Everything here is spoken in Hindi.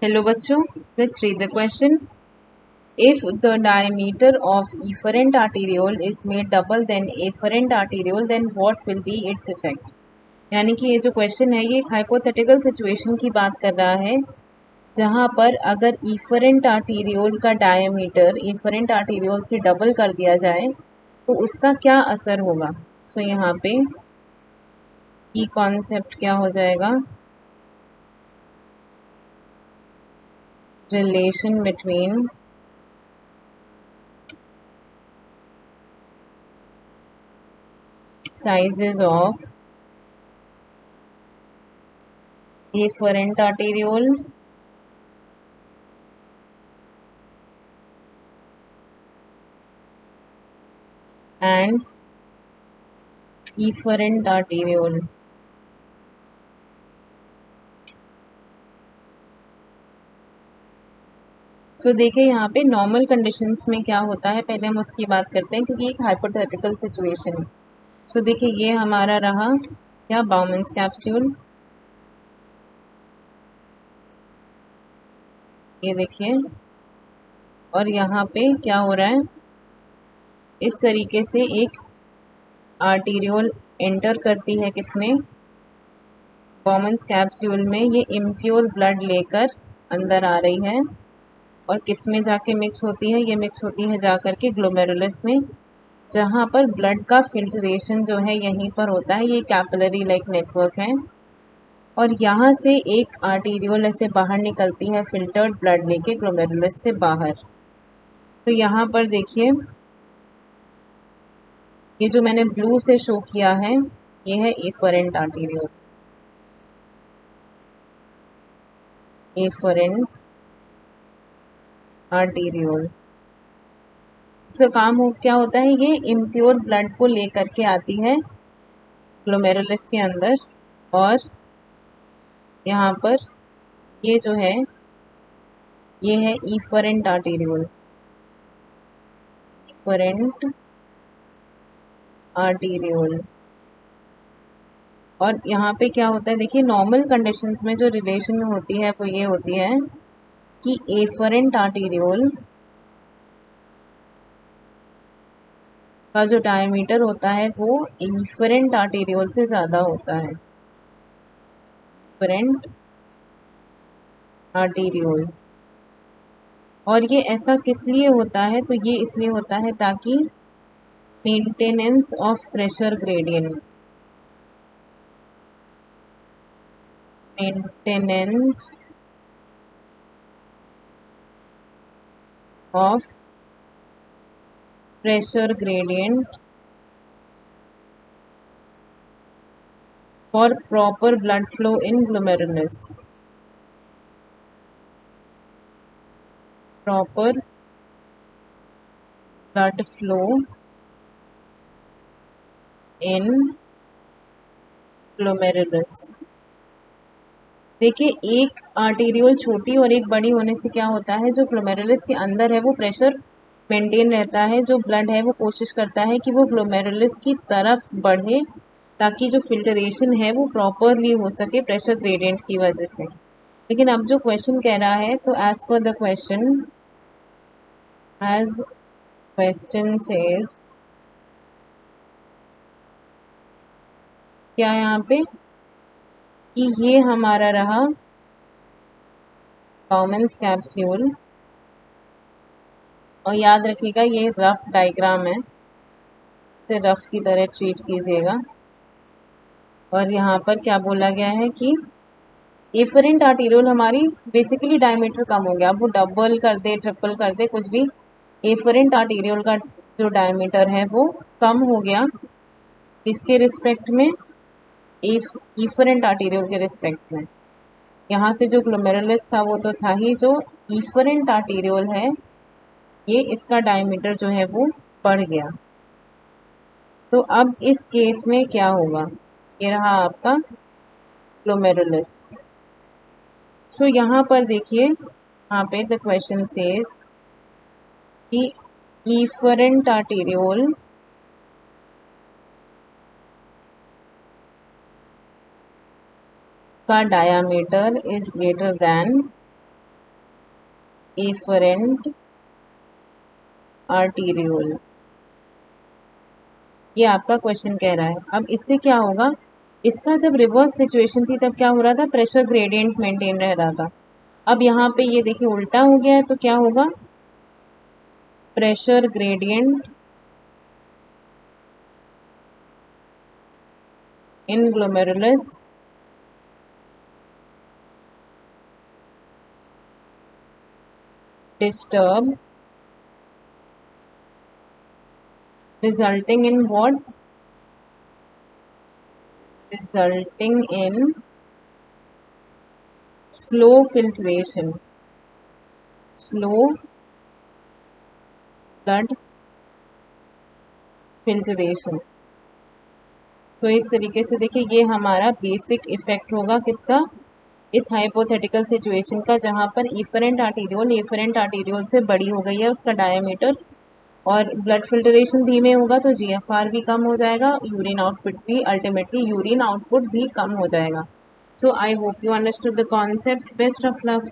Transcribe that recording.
Hello बच्चों, let's read the question. If the diameter of efferent arteriole is made double than afferent arteriole, then what will be its effect? यानी कि ये जो क्वेश्चन है ये एक हाइपोथेटिकल सिचुएशन की बात कर रहा है जहाँ पर अगर इफरेंट आर्टीरियोल का डायमीटर इफरेंट आर्टीरियोल से डबल कर दिया जाए तो उसका क्या असर होगा. सो यहाँ पे की कॉन्सेप्ट क्या हो जाएगा, relation between sizes of afferent arteriole and efferent arteriole. सो देखिए यहाँ पे नॉर्मल कंडीशंस में क्या होता है, पहले हम उसकी बात करते हैं क्योंकि एक हाइपोथेटिकल सिचुएशन है. सो देखिए ये हमारा रहा क्या, बाउमन्स कैप्सूल. ये देखिए और यहाँ पे क्या हो रहा है, इस तरीके से एक आर्टीरियोल एंटर करती है किसमें, बाउमन्स कैप्सूल में. ये इम्प्योर ब्लड लेकर अंदर आ रही है और किस में जाके मिक्स होती है, ये मिक्स होती है जाकर के ग्लोमेरुलस में, जहाँ पर ब्लड का फिल्ट्रेशन जो है यहीं पर होता है. ये कैपिलरी लाइक नेटवर्क है और यहाँ से एक आर्टीरियोल ऐसे बाहर निकलती है फिल्टर्ड ब्लड लेके ग्लोमेरुलस से बाहर. तो यहाँ पर देखिए ये जो मैंने ब्लू से शो किया है ये है एफरेंट आर्टीरियोल. एफरेंट आर्टीरियोल इसका काम क्या होता है, ये इम्प्योर ब्लड को लेकर के आती है ग्लोमेरुलस के अंदर और यहाँ पर ये जो है ये है इफरेंट आर्टीरियोल. इफरेंट आर्टीरियोल और यहाँ पे क्या होता है, देखिए नॉर्मल कंडीशंस में जो रिलेशन होती है वो ये होती है कि एफरेंट आर्टीरियोल का जो डायमीटर होता है वो इफरेंट आर्टीरियोल से ज़्यादा होता है. इफरेंट आर्टीरियोल और ये ऐसा किस लिए होता है, तो ये इसलिए होता है ताकि maintenance of pressure gradient, maintenance of pressure gradient for proper blood flow in glomerulus. Proper blood flow in glomerulus. देखिए एक आर्टीरियोल छोटी और एक बड़ी होने से क्या होता है, जो ग्लोमेरुलस के अंदर है वो प्रेशर मेंटेन रहता है, जो ब्लड है वो कोशिश करता है कि वो ग्लोमेरुलस की तरफ बढ़े ताकि जो फिल्टरेशन है वो प्रॉपरली हो सके प्रेशर ग्रेडियंट की वजह से. लेकिन अब जो क्वेश्चन कह रहा है, तो as per the question, as question says, क्या यहाँ पे कि ये हमारा रहा बाउमन्स कैप्सूल और याद रखिएगा ये रफ डायग्राम है, इसे रफ की तरह ट्रीट कीजिएगा. और यहाँ पर क्या बोला गया है कि एफरेंट आर्टीरियोल हमारी बेसिकली डायमीटर कम हो गया, अब वो डबल कर दे ट्रिपल कर दे कुछ भी, एफरेंट आर्टीरियोल का जो डायमीटर है वो कम हो गया इसके रिस्पेक्ट में, इफरेंट आर्टीरियोल के रिस्पेक्ट में. यहाँ से जो ग्लोमेरुलस था वो तो था ही, जो इफरेंट आर्टीरियोल है ये इसका डायमीटर जो है वो बढ़ गया. तो अब इस केस में क्या होगा, ये रहा आपका ग्लोमेरुलस. सो यहाँ पर देखिए यहाँ पे द क्वेश्चन सेज कि इफरेंट आर्टीरियोल का diameter is greater than efferent arteriole, ये आपका क्वेश्चन कह रहा है। अब इससे क्या होगा, इसका जब रिवर्स सिचुएशन थी तब क्या हो रहा था, प्रेशर ग्रेडियंट मेंटेन रह रहा था। अब यहाँ पे ये देखिए उल्टा हो गया है, तो क्या होगा, pressure gradient in glomerulus disturb, resulting in what, resulting in slow filtration, slow blood filtration। तो इस तरीके से देखिए ये हमारा बेसिक इफेक्ट होगा किसका, इस हाइपोथेटिकल सिचुएशन का, जहाँ पर एफरेंट आर्टीरियोल से बड़ी हो गई है उसका डायमीटर, और ब्लड फिल्ट्रेशन धीमे होगा तो जीएफआर भी कम हो जाएगा, यूरिन आउटपुट भी, अल्टीमेटली यूरिन आउटपुट भी कम हो जाएगा। So I hope you understood the concept. Best of luck.